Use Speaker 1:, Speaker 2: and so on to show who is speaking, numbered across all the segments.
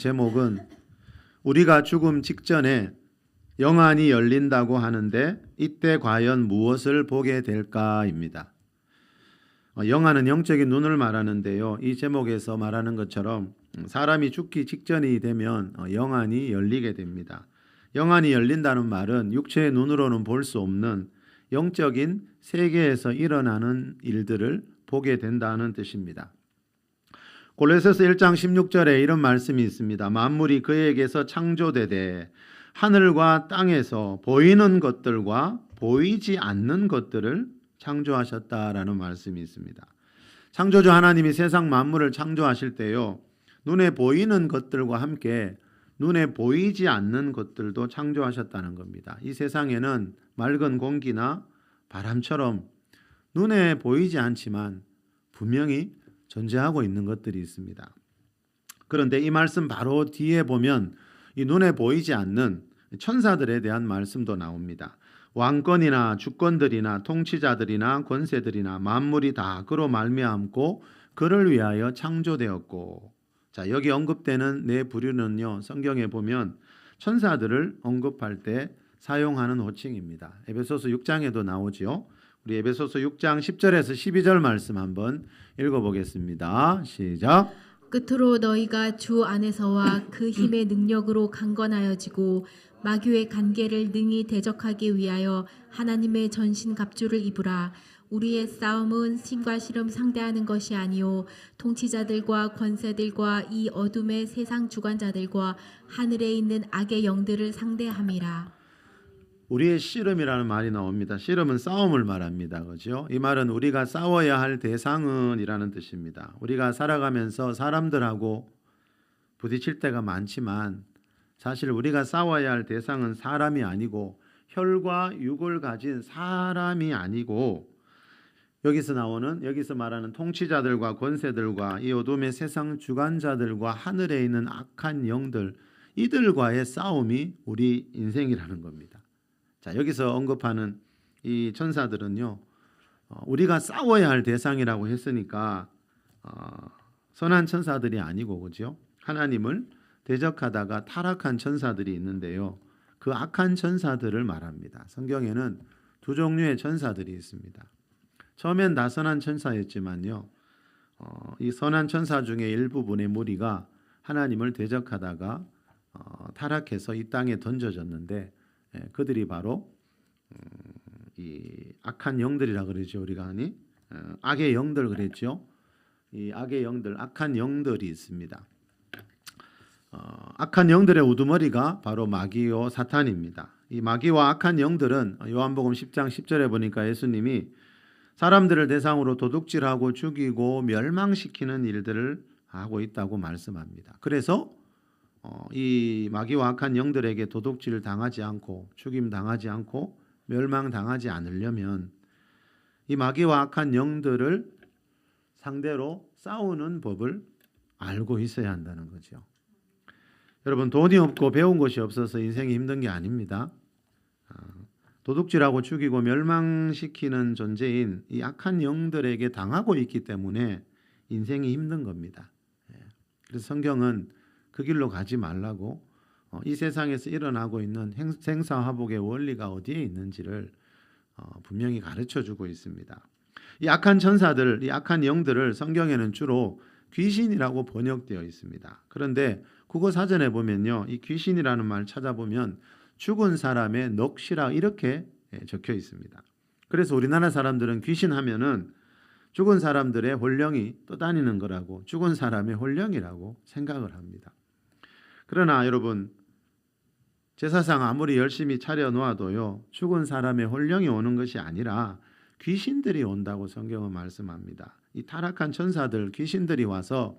Speaker 1: 제목은 우리가 죽음 직전에 영안이 열린다고 하는데 이때 과연 무엇을 보게 될까입니다. 영안은 영적인 눈을 말하는데요. 이 제목에서 말하는 것처럼 사람이 죽기 직전이 되면 영안이 열리게 됩니다. 영안이 열린다는 말은 육체의 눈으로는 볼 수 없는 영적인 세계에서 일어나는 일들을 보게 된다는 뜻입니다. 골로새서 1장 16절에 이런 말씀이 있습니다. 만물이 그에게서 창조되되 하늘과 땅에서 보이는 것들과 보이지 않는 것들을 창조하셨다라는 말씀이 있습니다. 창조주 하나님이 세상 만물을 창조하실 때요, 눈에 보이는 것들과 함께 눈에 보이지 않는 것들도 창조하셨다는 겁니다. 이 세상에는 맑은 공기나 바람처럼 눈에 보이지 않지만 분명히 존재하고 있는 것들이 있습니다. 그런데 이 말씀 바로 뒤에 보면 이 눈에 보이지 않는 천사들에 대한 말씀도 나옵니다. 왕권이나 주권들이나 통치자들이나 권세들이나 만물이 다 그로 말미암고 그를 위하여 창조되었고, 자, 여기 언급되는 네 부류는요, 성경에 보면 천사들을 언급할 때 사용하는 호칭입니다. 에베소서 6장에도 나오지요. 우리 에베소서 6장 10절에서 12절 말씀 한번 읽어보겠습니다. 시작.
Speaker 2: 끝으로 너희가 주 안에서와 그 힘의 능력으로 강건하여지고 마귀의 간계를 능히 대적하기 위하여 하나님의 전신 갑주를 입으라. 우리의 싸움은 신과 씨름 상대하는 것이 아니요 통치자들과 권세들과 이 어둠의 세상 주관자들과 하늘에 있는 악의 영들을 상대함이라.
Speaker 1: 우리의 씨름이라는 말이 나옵니다. 씨름은 싸움을 말합니다. 그렇죠? 이 말은 우리가 싸워야 할 대상은 이라는 뜻입니다. 우리가 살아가면서 사람들하고 부딪힐 때가 많지만 사실 우리가 싸워야 할 대상은 사람이 아니고 혈과 육을 가진 사람이 아니고 여기서 말하는 통치자들과 권세들과 이 어둠의 세상 주관자들과 하늘에 있는 악한 영들, 이들과의 싸움이 우리 인생이라는 겁니다. 자, 여기서 언급하는 이 천사들은요, 우리가 싸워야 할 대상이라고 했으니까 선한 천사들이 아니고, 그죠? 하나님을 대적하다가 타락한 천사들이 있는데요, 그 악한 천사들을 말합니다. 성경에는 두 종류의 천사들이 있습니다. 처음엔 다 선한 천사였지만요, 이 선한 천사 중에 일부분의 무리가 하나님을 대적하다가 타락해서 이 땅에 던져졌는데, 그들이 바로 이 악한 영들이라 그러죠. 우리가 하니 악의 영들 그랬죠. 이 악의 영들, 악한 영들이 있습니다. 악한 영들의 우두머리가 바로 마귀요 사탄입니다. 이 마귀와 악한 영들은 요한복음 10장 10절에 보니까 예수님이 사람들을 대상으로 도둑질하고 죽이고 멸망시키는 일들을 하고 있다고 말씀합니다. 그래서 이 마귀와 악한 영들에게 도둑질 당하지 않고 죽임 당하지 않고 멸망 당하지 않으려면 이 마귀와 악한 영들을 상대로 싸우는 법을 알고 있어야 한다는 거죠. 여러분, 돈이 없고 배운 것이 없어서 인생이 힘든 게 아닙니다. 도둑질하고 죽이고 멸망시키는 존재인 이 악한 영들에게 당하고 있기 때문에 인생이 힘든 겁니다. 그래서 성경은 그 길로 가지 말라고 이 세상에서 일어나고 있는 생사화복의 원리가 어디에 있는지를 분명히 가르쳐주고 있습니다. 이 악한 천사들, 이 악한 영들을 성경에는 주로 귀신이라고 번역되어 있습니다. 그런데 국어 사전에 보면요, 이 귀신이라는 말 찾아보면 죽은 사람의 넋이라 이렇게 적혀 있습니다. 그래서 우리나라 사람들은 귀신 하면은 죽은 사람들의 혼령이 떠다니는 거라고, 죽은 사람의 혼령이라고 생각을 합니다. 그러나 여러분, 제사상 아무리 열심히 차려놓아도요, 죽은 사람의 혼령이 오는 것이 아니라 귀신들이 온다고 성경은 말씀합니다. 이 타락한 천사들, 귀신들이 와서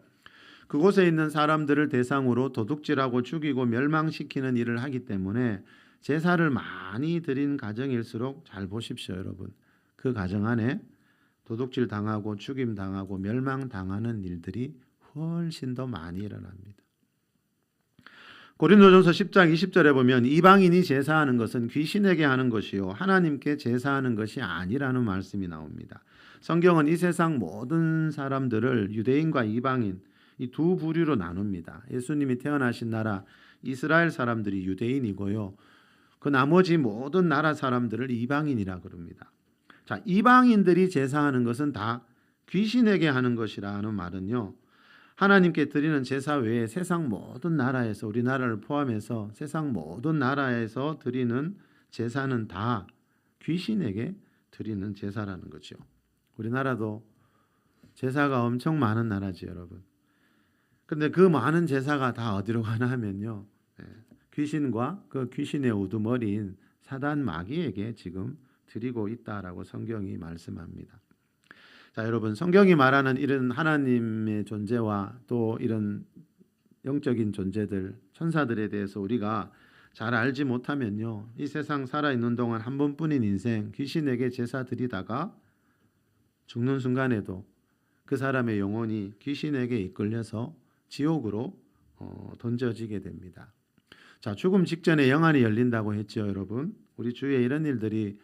Speaker 1: 그곳에 있는 사람들을 대상으로 도둑질하고 죽이고 멸망시키는 일을 하기 때문에 제사를 많이 드린 가정일수록 잘 보십시오, 여러분. 그 가정 안에 도둑질 당하고 죽임 당하고 멸망 당하는 일들이 훨씬 더 많이 일어납니다. 고린도전서 10장 20절에 보면 이방인이 제사하는 것은 귀신에게 하는 것이요 하나님께 제사하는 것이 아니라는 말씀이 나옵니다. 성경은 이 세상 모든 사람들을 유대인과 이방인, 이 두 부류로 나눕니다. 예수님이 태어나신 나라 이스라엘 사람들이 유대인이고요. 그 나머지 모든 나라 사람들을 이방인이라 그럽니다. 자, 이방인들이 제사하는 것은 다 귀신에게 하는 것이라는 말은요. 하나님께 드리는 제사 외에 세상 모든 나라에서, 우리나라를 포함해서 세상 모든 나라에서 드리는 제사는 다 귀신에게 드리는 제사라는 거죠. 우리나라도 제사가 엄청 많은 나라지, 여러분. 근데 그 많은 제사가 다 어디로 가나 하면요, 귀신과 그 귀신의 우두머리인 사단 마귀에게 지금 드리고 있다라고 성경이 말씀합니다. 자, 여러분, 성경이 말하는 이런 하나님의 존재와 또 이런 영적인 존재들, 천사들에 대해서 우리가 잘 알지 못하면요, 이 세상 살아있는 동안 한 번뿐인 인생 귀신에게 제사 드리다가 죽는 순간에도 그 사람의 영혼이 귀신에게 이끌려서 지옥으로 던져지게 됩니다. 자, 죽음 직전에 영안이 열린다고 했죠, 여러분. 우리 주위에 이런 일들이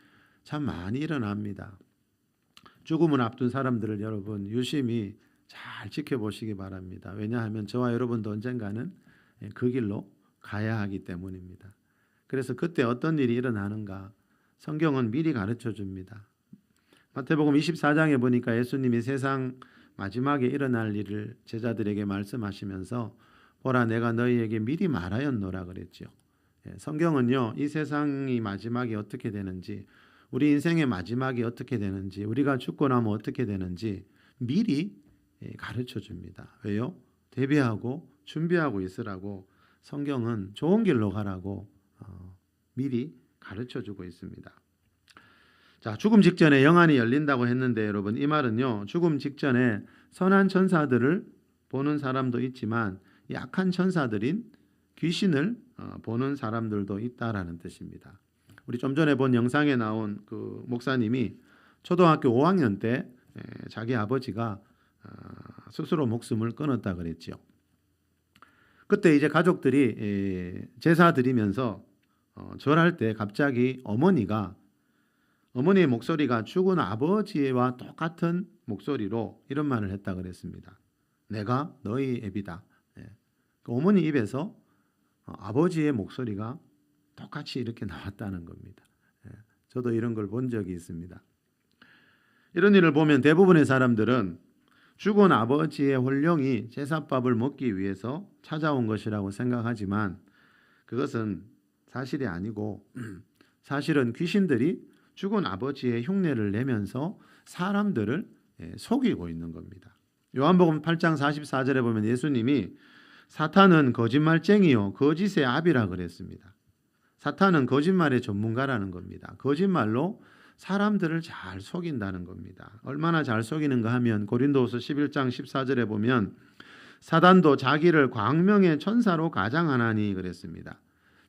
Speaker 1: 참 많이 일어납니다. 죽음을 앞둔 사람들을 여러분 유심히 잘 지켜보시기 바랍니다. 왜냐하면 저와 여러분도 언젠가는 그 길로 가야 하기 때문입니다. 그래서 그때 어떤 일이 일어나는가 성경은 미리 가르쳐 줍니다. 마태복음 24장에 보니까 예수님이 세상 마지막에 일어날 일을 제자들에게 말씀하시면서 보라, 내가 너희에게 미리 말하였노라 그랬죠. 성경은요, 이 세상이 마지막이 어떻게 되는지, 우리 인생의 마지막이 어떻게 되는지, 우리가 죽고 나면 어떻게 되는지 미리 가르쳐 줍니다. 왜요? 대비하고 준비하고 있으라고 성경은 좋은 길로 가라고 미리 가르쳐 주고 있습니다. 자, 죽음 직전에 영안이 열린다고 했는데 여러분, 이 말은요, 죽음 직전에 선한 천사들을 보는 사람도 있지만 약한 천사들인 귀신을 보는 사람들도 있다라는 뜻입니다. 우리 좀 전에 본 영상에 나온 그 목사님이 초등학교 5학년 때 자기 아버지가 스스로 목숨을 끊었다 그랬지요. 그때 이제 가족들이 제사 드리면서 절할 때 갑자기 어머니의 목소리가 죽은 아버지와 똑같은 목소리로 이런 말을 했다 그랬습니다. 내가 너희 애비다. 그 어머니 입에서 아버지의 목소리가 똑같이 이렇게 나왔다는 겁니다. 저도 이런 걸 본 적이 있습니다. 이런 일을 보면 대부분의 사람들은 죽은 아버지의 혼령이 제사밥을 먹기 위해서 찾아온 것이라고 생각하지만 그것은 사실이 아니고 사실은 귀신들이 죽은 아버지의 흉내를 내면서 사람들을 속이고 있는 겁니다. 요한복음 8장 44절에 보면 예수님이 사탄은 거짓말쟁이요 거짓의 아비라 그랬습니다. 사탄은 거짓말의 전문가라는 겁니다. 거짓말로 사람들을 잘 속인다는 겁니다. 얼마나 잘 속이는가 하면 고린도후서 11장 14절에 보면 사단도 자기를 광명의 천사로 가장하나니 그랬습니다.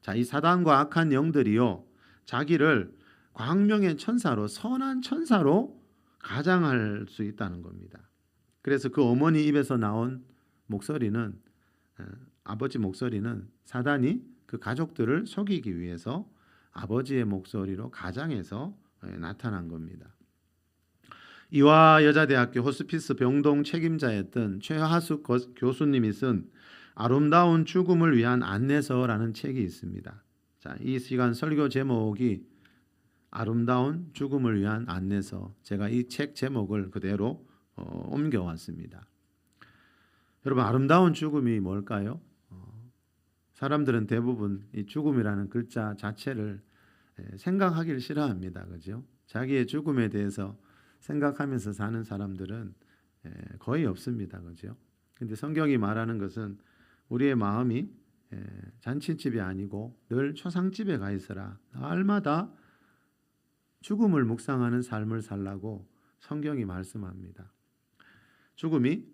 Speaker 1: 자, 이 사단과 악한 영들이요, 자기를 광명의 천사로, 선한 천사로 가장할 수 있다는 겁니다. 그래서 그 어머니 입에서 나온 목소리는, 아버지 목소리는 사단이 그 가족들을 속이기 위해서 아버지의 목소리로 가장해서 나타난 겁니다. 이화여자대학교 호스피스 병동 책임자였던 최하숙 교수님이 쓴 아름다운 죽음을 위한 안내서라는 책이 있습니다. 자, 이 시간 설교 제목이 아름다운 죽음을 위한 안내서. 제가 이 책 제목을 그대로 옮겨왔습니다. 여러분, 아름다운 죽음이 뭘까요? 사람들은 대부분 이 죽음이라는 글자 자체를 생각하기를 싫어합니다. 그죠? 자기의 죽음에 대해서 생각하면서 사는 사람들은 거의 없습니다. 그죠? 근데 성경이 말하는 것은 우리의 마음이 잔치집이 아니고 늘 초상집에 가 있어라. 날마다 죽음을 묵상하는 삶을 살라고 성경이 말씀합니다. 죽음이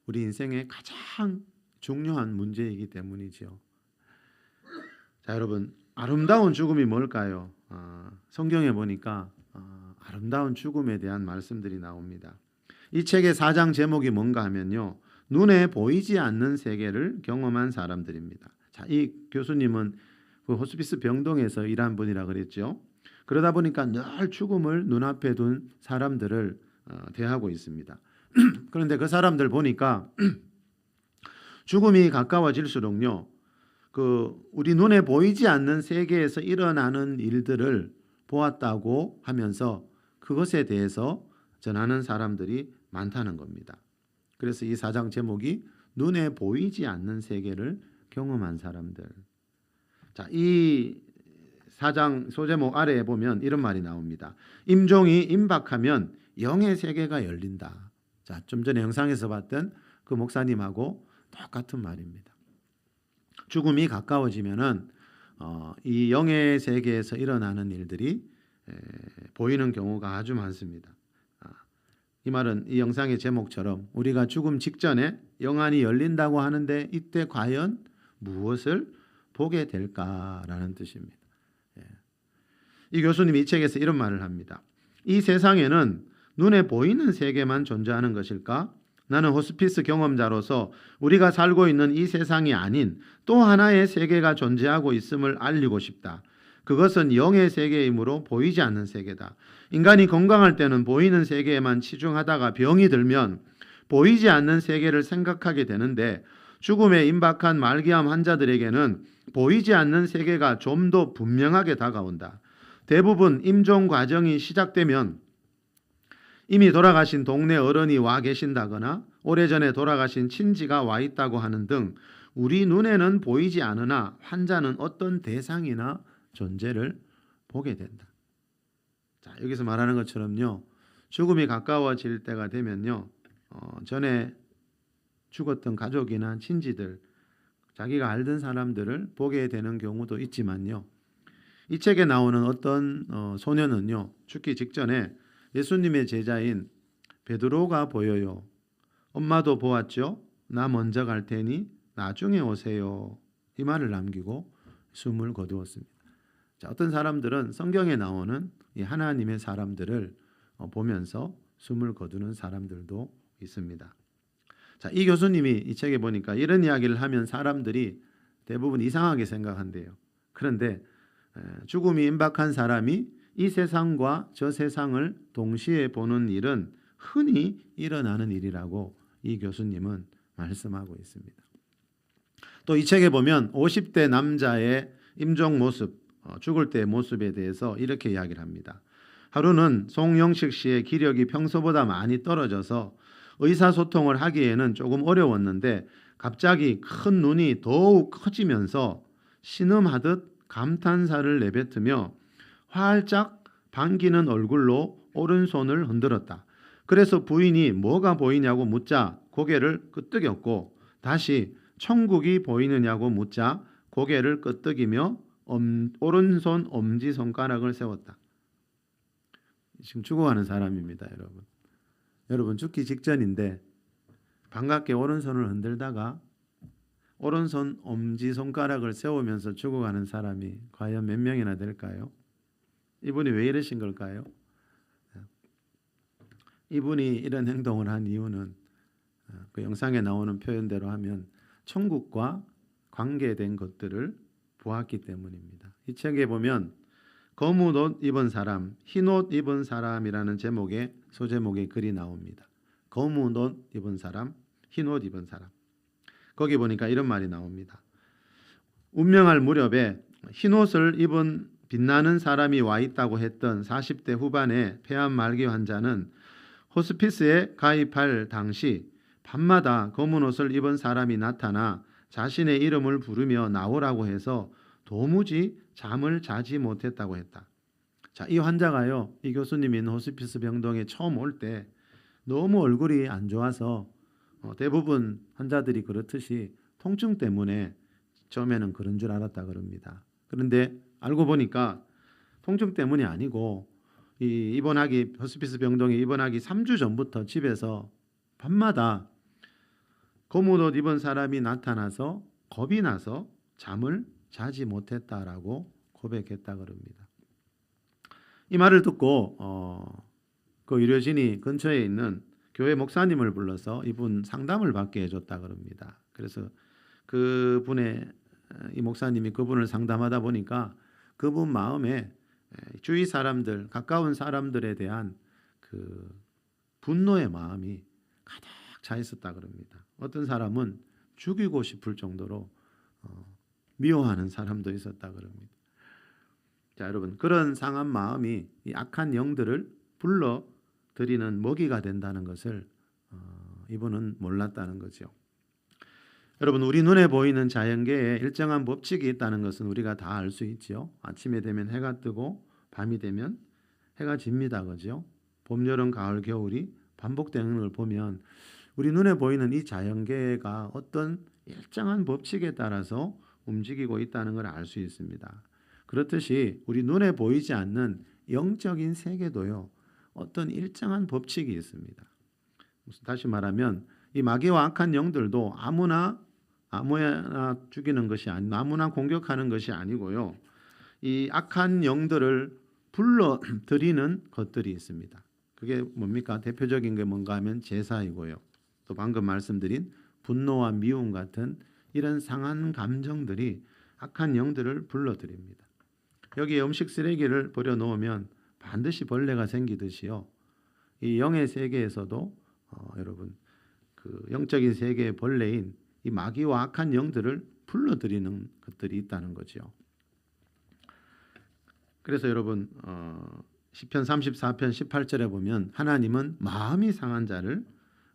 Speaker 1: 우리 인생의 가장 중요한 문제이기 때문이죠. 자, 여러분, 아름다운 죽음이 뭘까요? 성경에 보니까 아름다운 죽음에 대한 말씀들이 나옵니다. 이 책의 4장 제목이 뭔가 하면요, 눈에 보이지 않는 세계를 경험한 사람들입니다. 자, 이 교수님은 그 호스피스 병동에서 일한 분이라 그랬죠. 그러다 보니까 늘 죽음을 눈앞에 둔 사람들을 대하고 있습니다. 그런데 그 사람들 보니까 죽음이 가까워질수록요, 우리 눈에 보이지 않는 세계에서 일어나는 일들을 보았다고 하면서 그것에 대해서 전하는 사람들이 많다는 겁니다. 그래서 이 4장 제목이 눈에 보이지 않는 세계를 경험한 사람들. 자, 이 4장 소제목 아래에 보면 이런 말이 나옵니다. 임종이 임박하면 영의 세계가 열린다. 자, 좀 전에 영상에서 봤던 그 목사님하고 똑같은 말입니다. 죽음이 가까워지면은 이 영의 세계에서 일어나는 일들이 보이는 경우가 아주 많습니다. 이 말은 이 영상의 제목처럼 우리가 죽음 직전에 영안이 열린다고 하는데 이때 과연 무엇을 보게 될까라는 뜻입니다. 이 교수님이 이 책에서 이런 말을 합니다. 이 세상에는 눈에 보이는 세계만 존재하는 것일까? 나는 호스피스 경험자로서 우리가 살고 있는 이 세상이 아닌 또 하나의 세계가 존재하고 있음을 알리고 싶다. 그것은 영의 세계이므로 보이지 않는 세계다. 인간이 건강할 때는 보이는 세계에만 치중하다가 병이 들면 보이지 않는 세계를 생각하게 되는데 죽음에 임박한 말기암 환자들에게는 보이지 않는 세계가 좀 더 분명하게 다가온다. 대부분 임종 과정이 시작되면 이미 돌아가신 동네 어른이 와 계신다거나 오래전에 돌아가신 친지가 와 있다고 하는 등 우리 눈에는 보이지 않으나 환자는 어떤 대상이나 존재를 보게 된다. 자, 여기서 말하는 것처럼요, 죽음이 가까워질 때가 되면요, 전에 죽었던 가족이나 친지들, 자기가 알던 사람들을 보게 되는 경우도 있지만요, 이 책에 나오는 어떤 소년은요, 죽기 직전에 예수님의 제자인 베드로가 보여요. 엄마도 보았죠? 나 먼저 갈 테니 나중에 오세요. 이 말을 남기고 숨을 거두었습니다. 자, 어떤 사람들은 성경에 나오는 이 하나님의 사람들을 보면서 숨을 거두는 사람들도 있습니다. 자, 이 교수님이 이 책에 보니까 이런 이야기를 하면 사람들이 대부분 이상하게 생각한대요. 그런데 죽음이 임박한 사람이 이 세상과 저 세상을 동시에 보는 일은 흔히 일어나는 일이라고 이 교수님은 말씀하고 있습니다. 또 이 책에 보면 50대 남자의 임종 모습, 죽을 때의 모습에 대해서 이렇게 이야기를 합니다. 하루는 송영식 씨의 기력이 평소보다 많이 떨어져서 의사소통을 하기에는 조금 어려웠는데 갑자기 큰 눈이 더욱 커지면서 신음하듯 감탄사를 내뱉으며 활짝 반기는 얼굴로 오른손을 흔들었다. 그래서 부인이 뭐가 보이냐고 묻자 고개를 끄덕였고 다시 천국이 보이느냐고 묻자 고개를 끄덕이며 오른손 엄지손가락을 세웠다. 지금 죽어가는 사람입니다, 여러분. 여러분, 죽기 직전인데 반갑게 오른손을 흔들다가 오른손 엄지손가락을 세우면서 죽어가는 사람이 과연 몇 명이나 될까요? 이분이 왜 이러신 걸까요? 이분이 이런 행동을 한 이유는 그 영상에 나오는 표현대로 하면 천국과 관계된 것들을 보았기 때문입니다. 이 책에 보면 검은 옷 입은 사람, 흰 옷 입은 사람이라는 제목의 소제목의 글이 나옵니다. 검은 옷 입은 사람, 흰 옷 입은 사람. 거기 보니까 이런 말이 나옵니다. 운명할 무렵에 흰 옷을 입은 빛나는 사람이 와 있다고 했던 40대 후반의 폐암 말기 환자는 호스피스에 가입할 당시 밤마다 검은 옷을 입은 사람이 나타나 자신의 이름을 부르며 나오라고 해서 도무지 잠을 자지 못했다고 했다. 자, 이 환자가요, 이 교수님이 있는 호스피스 병동에 처음 올 때 너무 얼굴이 안 좋아서 대부분 환자들이 그렇듯이 통증 때문에 처음에는 그런 줄 알았다 그럽니다. 그런데 알고 보니까 통증 때문이 아니고 호스피스 병동에 입원하기 3주 전부터 집에서 밤마다 검은 옷 입은 사람이 나타나서 겁이 나서 잠을 자지 못했다라고 고백했다 그럽니다. 이 말을 듣고 그 의료진이 근처에 있는 교회 목사님을 불러서 이분 상담을 받게 해줬다 그럽니다. 그래서 이 목사님이 그분을 상담하다 보니까 그분 마음에 주위 사람들, 가까운 사람들에 대한 그 분노의 마음이 가득 차 있었다 그럽니다. 어떤 사람은 죽이고 싶을 정도로 미워하는 사람도 있었다 그럽니다. 자, 여러분, 그런 상한 마음이 이 악한 영들을 불러들이는 먹이가 된다는 것을 이분은 몰랐다는 거죠. 여러분, 우리 눈에 보이는 자연계에 일정한 법칙이 있다는 것은 우리가 다 알 수 있죠. 아침에 되면 해가 뜨고 밤이 되면 해가 집니다. 그죠? 봄, 여름, 가을, 겨울이 반복되는 걸 보면 우리 눈에 보이는 이 자연계가 어떤 일정한 법칙에 따라서 움직이고 있다는 걸 알 수 있습니다. 그렇듯이 우리 눈에 보이지 않는 영적인 세계도요, 어떤 일정한 법칙이 있습니다. 다시 말하면 이 마귀와 악한 영들도 아무나 죽이는 것이 아무나 공격하는 것이 아니고요. 이 악한 영들을 불러들이는 것들이 있습니다. 그게 뭡니까? 대표적인 게 뭔가 하면 제사이고요. 또 방금 말씀드린 분노와 미움 같은 이런 상한 감정들이 악한 영들을 불러들입니다. 여기에 음식 쓰레기를 버려놓으면 반드시 벌레가 생기듯이요. 이 영의 세계에서도 여러분, 그 영적인 세계의 벌레인 이 마귀와 악한 영들을 불러들이는 것들이 있다는 거죠. 그래서 여러분, 시편 34편 18절에 보면 하나님은 마음이 상한 자를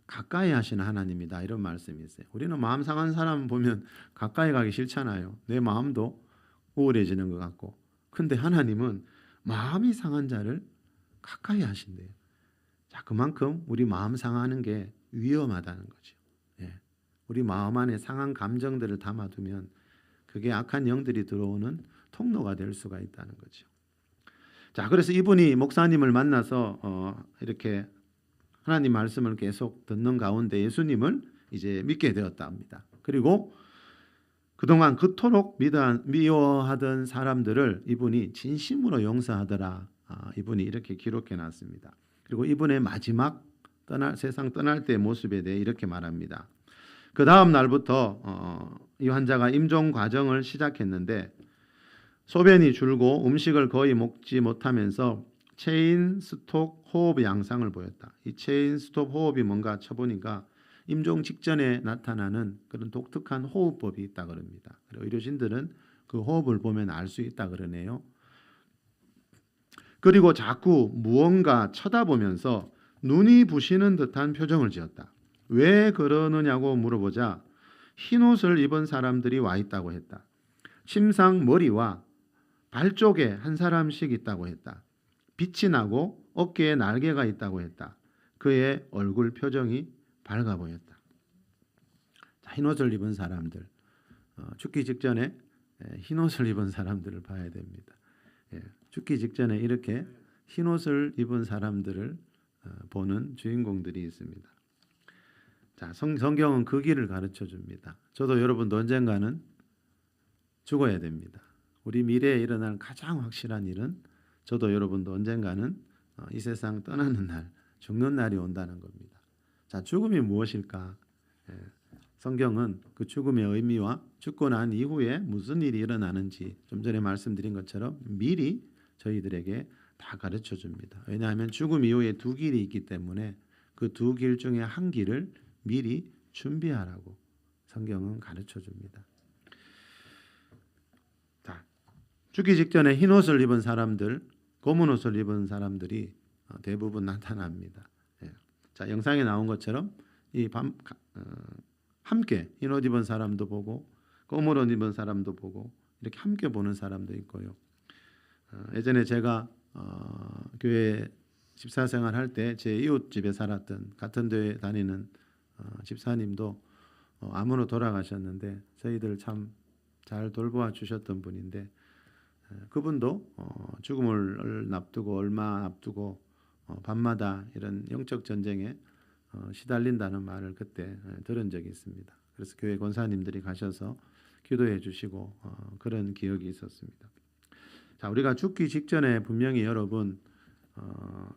Speaker 1: 가까이 하시는 하나님이다, 이런 말씀이 있어요. 우리는 마음 상한 사람 보면 가까이 가기 싫잖아요. 내 마음도 우울해지는 것 같고. 근데 하나님은 마음이 상한 자를 가까이 하신대요. 자, 그만큼 우리 마음 상하는 게 위험하다는 거죠. 예. 우리 마음 안에 상한 감정들을 담아두면 그게 악한 영들이 들어오는 통로가 될 수가 있다는 거죠. 자, 그래서 이분이 목사님을 만나서 이렇게 하나님 말씀을 계속 듣는 가운데 예수님을 이제 믿게 되었다 합니다. 그리고 그동안 그토록 미워하던 사람들을 이분이 진심으로 용서하더라. 이분이 이렇게 기록해 놨습니다. 그리고 이분의 마지막 세상 떠날 때의 모습에 대해 이렇게 말합니다. 그 다음 날부터 이 환자가 임종 과정을 시작했는데 소변이 줄고 음식을 거의 먹지 못하면서 체인 스톱 호흡 양상을 보였다. 이 체인 스톱 호흡이 뭔가 쳐보니까 임종 직전에 나타나는 그런 독특한 호흡법이 있다 그럽니다. 의료진들은 그 호흡을 보면 알 수 있다 그러네요. 그리고 자꾸 무언가 쳐다보면서 눈이 부시는 듯한 표정을 지었다. 왜 그러느냐고 물어보자 흰옷을 입은 사람들이 와 있다고 했다. 침상 머리와 발 쪽에 한 사람씩 있다고 했다. 빛이 나고 어깨에 날개가 있다고 했다. 그의 얼굴 표정이 밝아 보였다. 흰옷을 입은 사람들, 죽기 직전에 흰옷을 입은 사람들을 봐야 됩니다. 죽기 직전에 이렇게 흰옷을 입은 사람들을 보는 주인공들이 있습니다. 자, 성경은 그 길을 가르쳐 줍니다. 저도 여러분도 언젠가는 죽어야 됩니다. 우리 미래에 일어날 가장 확실한 일은 저도 여러분도 언젠가는 이 세상 떠나는 날, 죽는 날이 온다는 겁니다. 자, 죽음이 무엇일까? 성경은 그 죽음의 의미와 죽고 난 이후에 무슨 일이 일어나는지 좀 전에 말씀드린 것처럼 미리 저희들에게 다 가르쳐 줍니다. 왜냐하면 죽음 이후에 두 길이 있기 때문에 그 두 길 중에 한 길을 미리 준비하라고 성경은 가르쳐 줍니다. 자, 죽기 직전에 흰 옷을 입은 사람들, 검은 옷을 입은 사람들이 대부분 나타납니다. 자, 영상에 나온 것처럼 함께 흰 옷 입은 사람도 보고 검은 옷 입은 사람도 보고 이렇게 함께 보는 사람도 있고요. 예전에 제가 교회 집사생활 할 때 제 이웃집에 살았던 같은 교회 다니는 집사님도 암으로 돌아가셨는데 저희들 참 잘 돌보아 주셨던 분인데 그분도 죽음을 앞두고 얼마 앞두고 밤마다 이런 영적 전쟁에 시달린다는 말을 그때 들은 적이 있습니다. 그래서 교회 권사님들이 가셔서 기도해 주시고 그런 기억이 있었습니다. 자, 우리가 죽기 직전에 분명히 여러분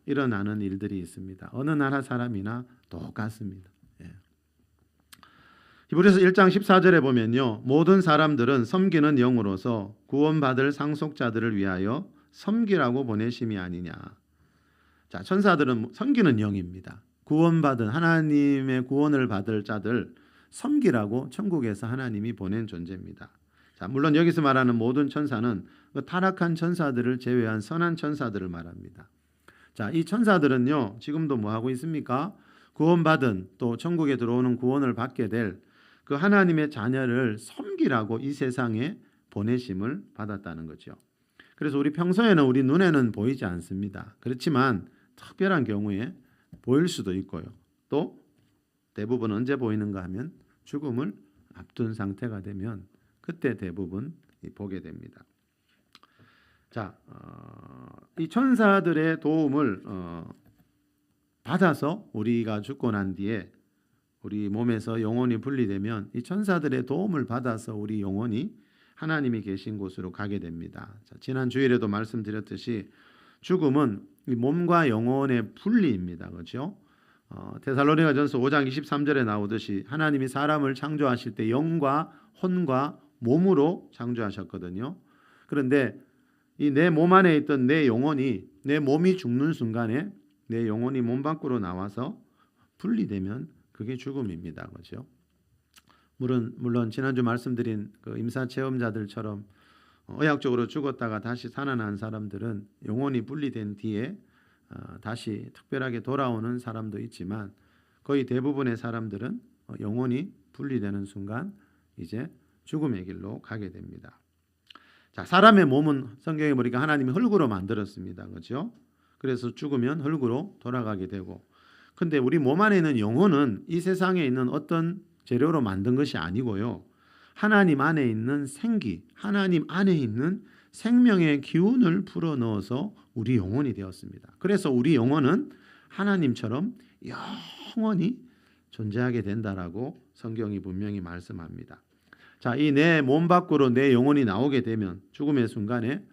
Speaker 1: 일어나는 일들이 있습니다. 어느 나라 사람이나 똑같습니다. 히브리서 1장 14절에 보면요, 모든 사람들은 섬기는 영으로서 구원받을 상속자들을 위하여 섬기라고 보내심이 아니냐. 자, 천사들은 섬기는 영입니다. 구원받은 하나님의 구원을 받을 자들, 섬기라고 천국에서 하나님이 보낸 존재입니다. 자, 물론 여기서 말하는 모든 천사는 그 타락한 천사들을 제외한 선한 천사들을 말합니다. 자, 이 천사들은요, 지금도 뭐 하고 있습니까? 구원받은 또 천국에 들어오는 구원을 받게 될 그 하나님의 자녀를 섬기라고 이 세상에 보내심을 받았다는 거죠. 그래서 우리 평소에는 우리 눈에는 보이지 않습니다. 그렇지만 특별한 경우에 보일 수도 있고요. 또 대부분 언제 보이는가 하면 죽음을 앞둔 상태가 되면 그때 대부분 보게 됩니다. 자, 이 천사들의 도움을 받아서 우리가 죽고 난 뒤에 우리 몸에서 영혼이 분리되면 이 천사들의 도움을 받아서 우리 영혼이 하나님이 계신 곳으로 가게 됩니다. 자, 지난 주일에도 말씀드렸듯이 죽음은 이 몸과 영혼의 분리입니다. 그렇죠? 데살로니가전서 5장 23절에 나오듯이 하나님이 사람을 창조하실 때 영과 혼과 몸으로 창조하셨거든요. 그런데 이 내 몸 안에 있던 내 영혼이 내 몸이 죽는 순간에 내 영혼이 몸 밖으로 나와서 분리되면 그게 죽음입니다. 그렇죠? 물론 지난주 말씀드린 그 임사 체험자들처럼 의학적으로 죽었다가 다시 살아난 사람들은 영혼이 분리된 뒤에 다시 특별하게 돌아오는 사람도 있지만 거의 대부분의 사람들은 영혼이 분리되는 순간 이제 죽음의 길로 가게 됩니다. 자, 사람의 몸은 성경에 보니까 하나님이 흙으로 만들었습니다. 그렇죠? 그래서 죽으면 흙으로 돌아가게 되고, 근데 우리 몸 안에 있는 영혼은 이 세상에 있는 어떤 재료로 만든 것이 아니고요. 하나님 안에 있는 생기, 하나님 안에 있는 생명의 기운을 불어넣어서 우리 영혼이 되었습니다. 그래서 우리 영혼은 하나님처럼 영원히 존재하게 된다라고 성경이 분명히 말씀합니다. 자, 이 내 몸 밖으로 내 영혼이 나오게 되면 죽음의 순간에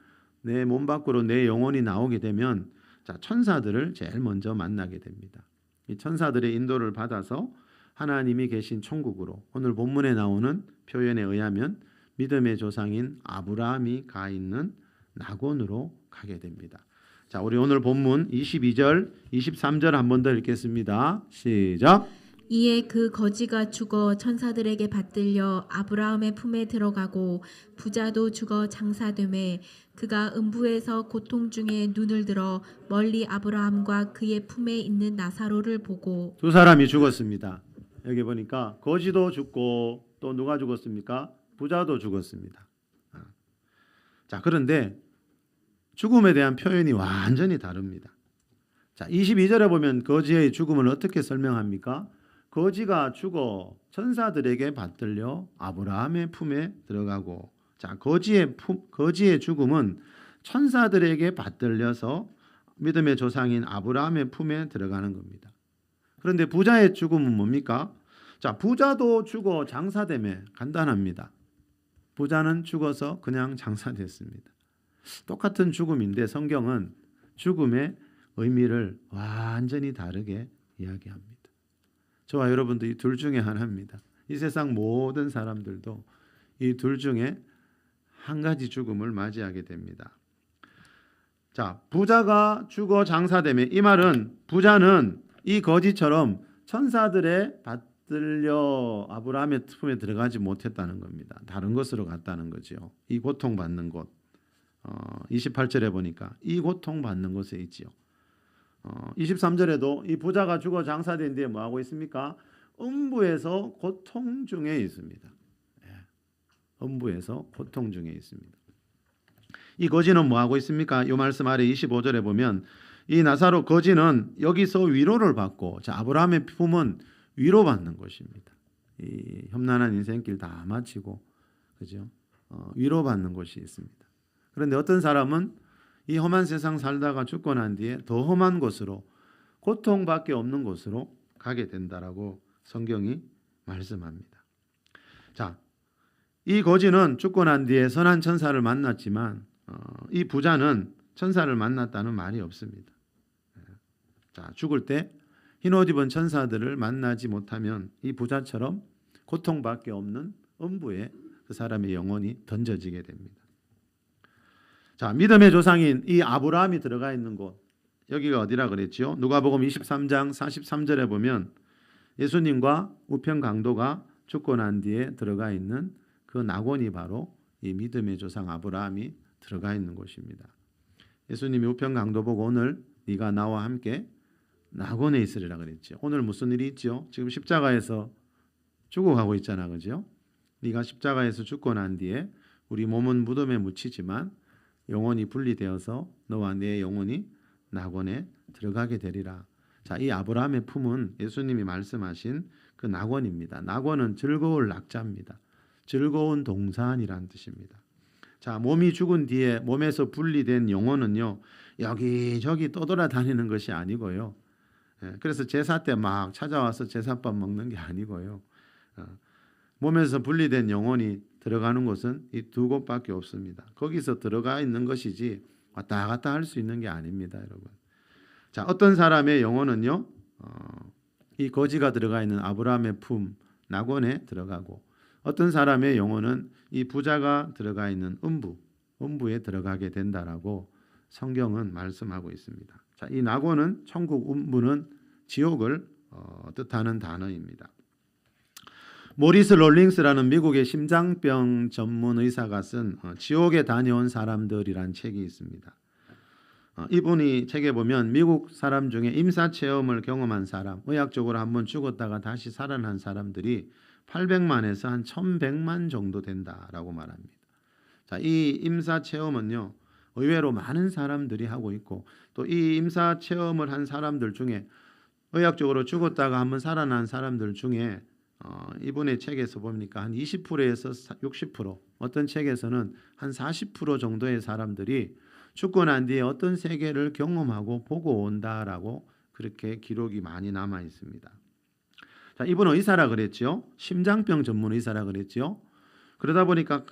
Speaker 1: 내 몸 밖으로 내 영혼이 나오게 되면 자, 천사들을 제일 먼저 만나게 됩니다. 이 천사들의 인도를 받아서 하나님이 계신 천국으로 오늘 본문에 나오는 표현에 의하면 믿음의 조상인 아브라함이 가 있는 낙원으로 가게 됩니다. 자, 우리 오늘 본문 22절, 23절 한 번 더 읽겠습니다. 시작.
Speaker 2: 이에 그 거지가 죽어 천사들에게 받들려 아브라함의 품에 들어가고 부자도 죽어 장사되매 그가 음부에서 고통 중에 눈을 들어 멀리 아브라함과 그의 품에 있는 나사로를 보고.
Speaker 1: 두 사람이 죽었습니다. 여기 보니까 거지도 죽고 또 누가 죽었습니까? 부자도 죽었습니다. 자, 그런데 죽음에 대한 표현이 완전히 다릅니다. 자, 22절에 보면 거지의 죽음을 어떻게 설명합니까? 거지가 죽어 천사들에게 받들려 아브라함의 품에 들어가고, 자, 거지의 죽음은 천사들에게 받들려서 믿음의 조상인 아브라함의 품에 들어가는 겁니다. 그런데 부자의 죽음은 뭡니까? 자, 부자도 죽어 장사되매 간단합니다. 부자는 죽어서 그냥 장사됐습니다. 똑같은 죽음인데 성경은 죽음의 의미를 완전히 다르게 이야기합니다. 저와 여러분도 이 둘 중에 하나입니다. 이 세상 모든 사람들도 이 둘 중에 한 가지 죽음을 맞이하게 됩니다. 자, 부자가 죽어 장사되매, 이 말은 부자는 이 거지처럼 천사들의 받들려 아브라함의 품에 들어가지 못했다는 겁니다. 다른 곳으로 갔다는 거죠. 이 고통받는 곳. 28절에 보니까 이 고통받는 곳에 있지요. 23절에도 이 부자가 죽어 장사된 뒤에 뭐하고 있습니까? 음부에서 고통 중에 있습니다. 음부에서 고통 중에 있습니다. 이 거지는 뭐하고 있습니까? 이 말씀 아래 25절에 보면 이 나사로 거지는 여기서 위로를 받고, 자, 아브라함의 품은 위로받는 곳입니다. 이 험난한 인생길 다 마치고, 그죠? 위로받는 곳이 있습니다. 그런데 어떤 사람은 이 험한 세상 살다가 죽고 난 뒤에 더 험한 곳으로, 고통밖에 없는 곳으로 가게 된다라고 성경이 말씀합니다. 자, 이 거지는 죽고 난 뒤에 선한 천사를 만났지만 이 부자는 천사를 만났다는 말이 없습니다. 자, 죽을 때 흰옷 입은 천사들을 만나지 못하면 이 부자처럼 고통밖에 없는 음부에 그 사람의 영혼이 던져지게 됩니다. 자, 믿음의 조상인 이 아브라함이 들어가 있는 곳, 여기가 어디라 그랬죠? 누가복음 23장 43절에 보면 예수님과 우편 강도가 죽고 난 뒤에 들어가 있는 그 낙원이 바로 이 믿음의 조상 아브라함이 들어가 있는 곳입니다. 예수님이 우편 강도 보고 오늘 네가 나와 함께 낙원에 있으리라 그랬죠. 오늘 무슨 일이 있죠? 지금 십자가에서 죽어가고 있잖아, 그죠? 네가 십자가에서 죽고 난 뒤에 우리 몸은 무덤에 묻히지만 영혼이 분리되어서 너와 내 영혼이 낙원에 들어가게 되리라. 자, 이 아브라함의 품은 예수님이 말씀하신 그 낙원입니다. 낙원은 즐거울 낙자입니다. 즐거운 동산이란 뜻입니다. 자, 몸이 죽은 뒤에 몸에서 분리된 영혼은요, 여기저기 떠돌아다니는 것이 아니고요. 그래서 제사 때 막 찾아와서 제사밥 먹는 게 아니고요. 몸에서 분리된 영혼이 들어가는 곳은 이 두 곳밖에 없습니다. 거기서 들어가 있는 것이지 왔다 갔다 할 수 있는 게 아닙니다, 여러분. 자, 어떤 사람의 영혼은요, 이 거지가 들어가 있는 아브라함의 품 낙원에 들어가고, 어떤 사람의 영혼은 이 부자가 들어가 있는 음부에 들어가게 된다라고 성경은 말씀하고 있습니다. 자, 이 낙원은 천국, 음부는 지옥을 뜻하는 단어입니다. 모리스 롤링스라는 미국의 심장병 전문 의사가 쓴 지옥에 다녀온 사람들이란 책이 있습니다. 이분이 책에 보면 미국 사람 중에 임사체험을 경험한 사람, 의학적으로 한번 죽었다가 다시 살아난 사람들이 800만에서 한 1100만 정도 된다라고 말합니다. 자, 이 임사체험은요, 의외로 많은 사람들이 하고 있고, 또 이 임사체험을 한 사람들 중에 의학적으로 죽었다가 한번 살아난 사람들 중에 이분의 책에서 보니까 한 20%에서 60%, 어떤 책에서는 한 40% 정도의 사람들이 죽고 난 뒤에 어떤 세계를 경험하고 보고 온다라고 그렇게 기록이 많이 남아 있습니다. 자, 이분은 의사라 그랬죠. 심장병 전문 의사라 그랬죠. 그러다 보니까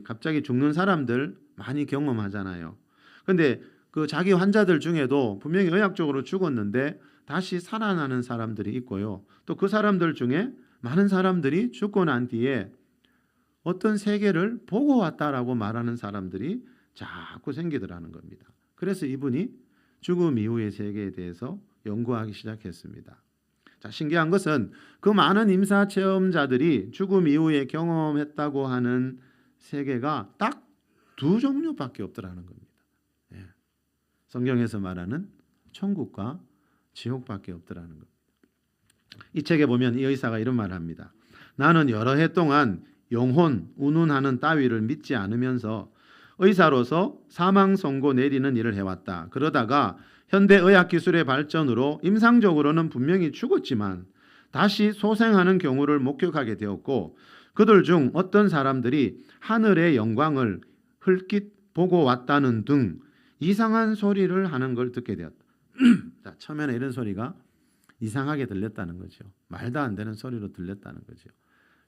Speaker 1: 갑자기 죽는 사람들 많이 경험하잖아요. 근데 그 자기 환자들 중에도 분명히 의학적으로 죽었는데 다시 살아나는 사람들이 있고요. 또 그 사람들 중에 많은 사람들이 죽고 난 뒤에 어떤 세계를 보고 왔다라고 말하는 사람들이 자꾸 생기더라는 겁니다. 그래서 이분이 죽음 이후의 세계에 대해서 연구하기 시작했습니다. 자, 신기한 것은 그 많은 임사 체험자들이 죽음 이후에 경험했다고 하는 세계가 딱 두 종류밖에 없더라는 겁니다. 성경에서 말하는 천국과 지옥밖에 없더라는 겁니다. 이 책에 보면 이 의사가 이런 말을 합니다. 나는 여러 해 동안 영혼 운운하는 따위를 믿지 않으면서 의사로서 사망 선고 내리는 일을 해왔다. 그러다가 현대 의학 기술의 발전으로 임상적으로는 분명히 죽었지만 다시 소생하는 경우를 목격하게 되었고, 그들 중 어떤 사람들이 하늘의 영광을 흘낏 보고 왔다는 등 이상한 소리를 하는 걸 듣게 되었다. 자, 처음에는 이런 소리가 이상하게 들렸다는 거죠. 말도 안 되는 소리로 들렸다는 거죠.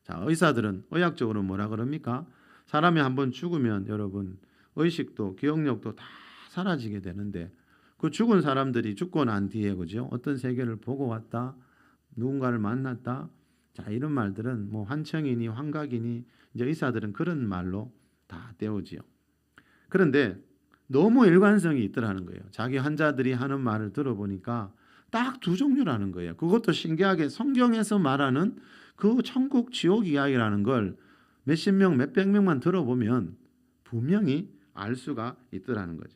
Speaker 1: 자, 의사들은 의학적으로 뭐라 그럽니까? 사람이 한번 죽으면 여러분 의식도 기억력도 다 사라지게 되는데, 그 죽은 사람들이 죽고 난 뒤에 그죠? 어떤 세계를 보고 왔다, 누군가를 만났다. 자, 이런 말들은 뭐 환청이니 환각이니 이제 의사들은 그런 말로 다 때우지요. 그런데 너무 일관성이 있더라는 거예요. 자기 환자들이 하는 말을 들어보니까 딱 두 종류라는 거예요. 그것도 신기하게 성경에서 말하는 그 천국 지옥 이야기라는 걸 몇십 명, 몇백 명만 들어보면 분명히 알 수가 있더라는 거죠.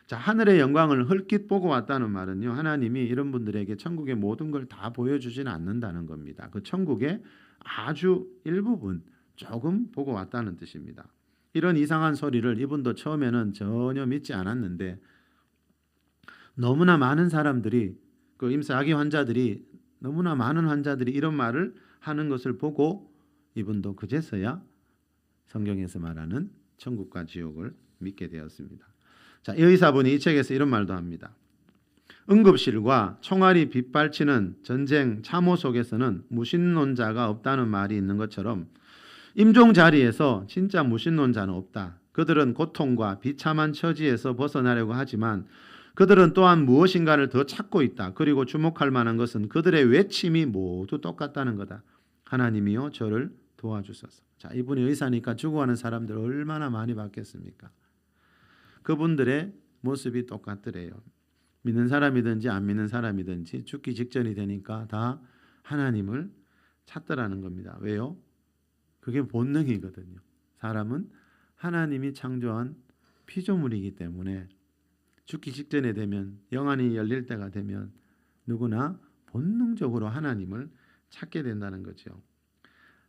Speaker 1: 자, 하늘의 영광을 흘낏 보고 왔다는 말은요, 하나님이 이런 분들에게 천국의 모든 걸 다 보여주지는 않는다는 겁니다. 그 천국의 아주 일부분 조금 보고 왔다는 뜻입니다. 이런 이상한 소리를 이분도 처음에는 전혀 믿지 않았는데, 너무나 많은 사람들이 그 임사하기 환자들이 너무나 많은 환자들이 이런 말을 하는 것을 보고 이분도 그제서야 성경에서 말하는 천국과 지옥을 믿게 되었습니다. 자, 이 의사분이 이 책에서 이런 말도 합니다. 응급실과 총알이 빗발치는 전쟁 참호 속에서는 무신론자가 없다는 말이 있는 것처럼 임종 자리에서 진짜 무신론자는 없다. 그들은 고통과 비참한 처지에서 벗어나려고 하지만 그들은 또한 무엇인가를 더 찾고 있다. 그리고 주목할 만한 것은 그들의 외침이 모두 똑같다는 거다. 하나님이여 저를 도와주소서. 자, 이분이 의사니까 죽어가는 사람들 얼마나 많이 봤겠습니까? 그분들의 모습이 똑같더래요. 믿는 사람이든지 안 믿는 사람이든지 죽기 직전이 되니까 다 하나님을 찾더라는 겁니다. 왜요? 그게 본능이거든요. 사람은 하나님이 창조한 피조물이기 때문에 죽기 직전에 되면, 영안이 열릴 때가 되면 누구나 본능적으로 하나님을 찾게 된다는 거죠.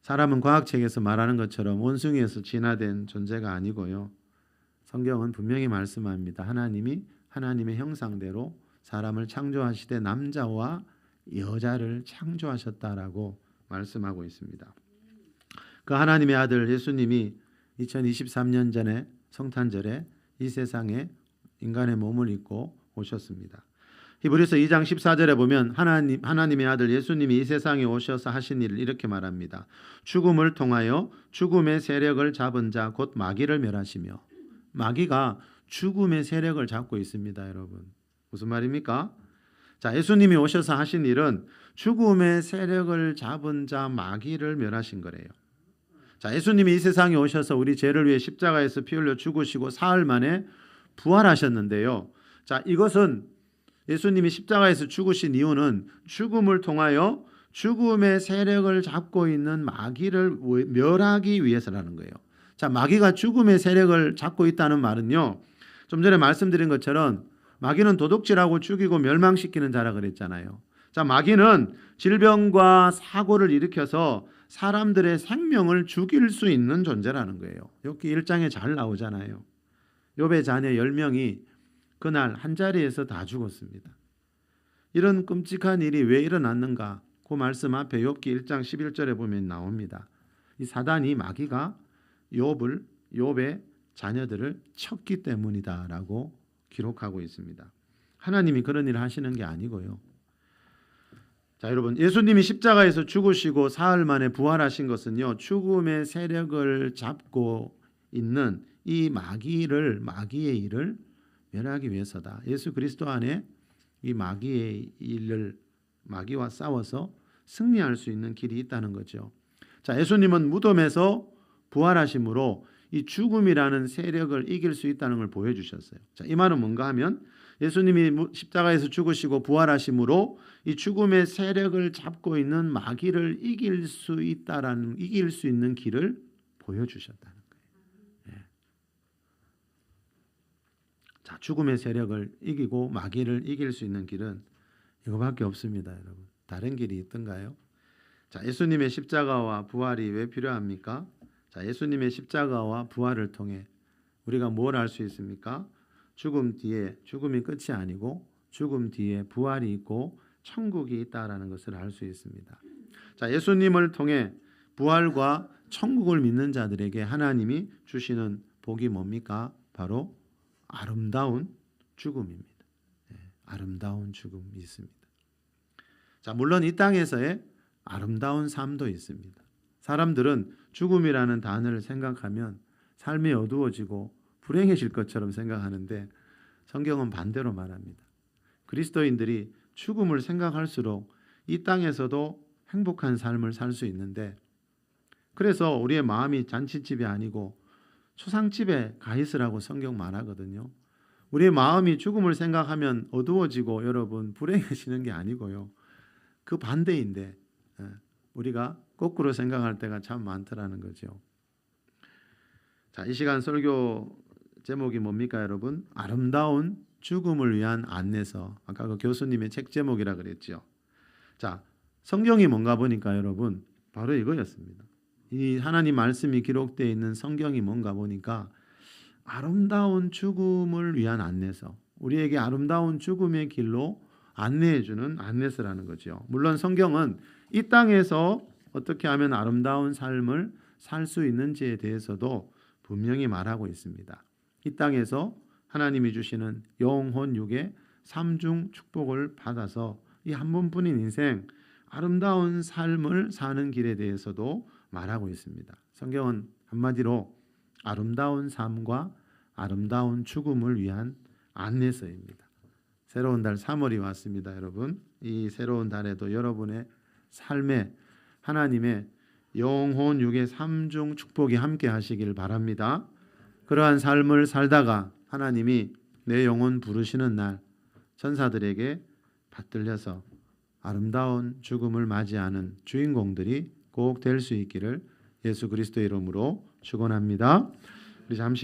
Speaker 1: 사람은 과학책에서 말하는 것처럼 원숭이에서 진화된 존재가 아니고요. 성경은 분명히 말씀합니다. 하나님이 하나님의 형상대로 사람을 창조하시되 남자와 여자를 창조하셨다라고 말씀하고 있습니다. 그 하나님의 아들 예수님이 2023년 전에 성탄절에 이 세상에 인간의 몸을 입고 오셨습니다. 히브리서 2장 14절에 보면 하나님의 아들 예수님이 이 세상에 오셔서 하신 일을 이렇게 말합니다. 죽음을 통하여 죽음의 세력을 잡은 자 곧 마귀를 멸하시며. 마귀가 죽음의 세력을 잡고 있습니다, 여러분. 무슨 말입니까? 자, 예수님이 오셔서 하신 일은 죽음의 세력을 잡은 자 마귀를 멸하신 거래요. 자, 예수님이 이 세상에 오셔서 우리 죄를 위해 십자가에서 피 흘려 죽으시고 사흘 만에 부활하셨는데요. 자, 이것은 예수님이 십자가에서 죽으신 이유는 죽음을 통하여 죽음의 세력을 잡고 있는 마귀를 멸하기 위해서라는 거예요. 자, 마귀가 죽음의 세력을 잡고 있다는 말은요, 좀 전에 말씀드린 것처럼 마귀는 도둑질하고 죽이고 멸망시키는 자라 그랬잖아요. 자, 마귀는 질병과 사고를 일으켜서 사람들의 생명을 죽일 수 있는 존재라는 거예요. 여기 1장에 잘 나오잖아요. 욥의 자녀 10명이 그날 한 자리에서 다 죽었습니다. 이런 끔찍한 일이 왜 일어났는가? 그 말씀 앞에 욥기 1장 11절에 보면 나옵니다. 이 사단이, 마귀가 욥의 자녀들을 쳤기 때문이다라고 기록하고 있습니다. 하나님이 그런 일을 하시는 게 아니고요. 자, 여러분, 예수님이 십자가에서 죽으시고 사흘 만에 부활하신 것은요, 죽음의 세력을 잡고 있는 이 마귀의 일을 멸하기 위해서다. 예수 그리스도 안에 이 마귀의 일을, 마귀와 싸워서 승리할 수 있는 길이 있다는 거죠. 자, 예수님은 무덤에서 부활하심으로 이 죽음이라는 세력을 이길 수 있다는 걸 보여주셨어요. 자, 이 말은 뭔가 하면 예수님이 십자가에서 죽으시고 부활하심으로 이 죽음의 세력을 잡고 있는 마귀를 이길 수 있는 길을 보여주셨다는 거예요. 예. 자, 죽음의 세력을 이기고 마귀를 이길 수 있는 길은 이거밖에 없습니다, 여러분. 다른 길이 있던가요? 자, 예수님의 십자가와 부활이 왜 필요합니까? 자, 예수님의 십자가와 부활을 통해 우리가 뭘 알 수 있습니까? 죽음 뒤에, 죽음이 끝이 아니고 죽음 뒤에 부활이 있고 천국이 있다라는 것을 알 수 있습니다. 자, 예수님을 통해 부활과 천국을 믿는 자들에게 하나님이 주시는 복이 뭡니까? 바로 아름다운 죽음입니다. 네, 아름다운 죽음이 있습니다. 자, 물론 이 땅에서의 아름다운 삶도 있습니다. 사람들은 죽음이라는 단어를 생각하면 삶이 어두워지고 불행해질 것처럼 생각하는데 성경은 반대로 말합니다. 그리스도인들이 죽음을 생각할수록 이 땅에서도 행복한 삶을 살 수 있는데, 그래서 우리의 마음이 잔치집이 아니고 초상집에 가 있으라고 성경 말하거든요. 우리의 마음이 죽음을 생각하면 어두워지고 여러분 불행해지는 게 아니고요. 그 반대인데 우리가 거꾸로 생각할 때가 참 많더라는 거죠. 자, 이 시간 설교 제목이 뭡니까, 여러분? 아름다운 죽음을 위한 안내서. 아까 그 교수님의 책 제목이라 그랬죠. 자, 성경이 뭔가 보니까 여러분 바로 이거였습니다. 이 하나님 말씀이 기록되어 있는 성경이 뭔가 보니까 아름다운 죽음을 위한 안내서, 우리에게 아름다운 죽음의 길로 안내해주는 안내서라는 거죠. 물론 성경은 이 땅에서 어떻게 하면 아름다운 삶을 살 수 있는지에 대해서도 분명히 말하고 있습니다. 이 땅에서 하나님이 주시는 영혼 육의 삼중 축복을 받아서 이 한 번뿐인 인생 아름다운 삶을 사는 길에 대해서도 말하고 있습니다. 성경은 한마디로 아름다운 삶과 아름다운 죽음을 위한 안내서입니다. 새로운 달 3월이 왔습니다, 여러분. 이 새로운 달에도 여러분의 삶에 하나님의 영혼 육의 삼중 축복이 함께 하시길 바랍니다. 그러한 삶을 살다가 하나님이 내 영혼 부르시는 날 천사들에게 받들려서 아름다운 죽음을 맞이하는 주인공들이 꼭 될 수 있기를 예수 그리스도의 이름으로 축원합니다. 우리 잠시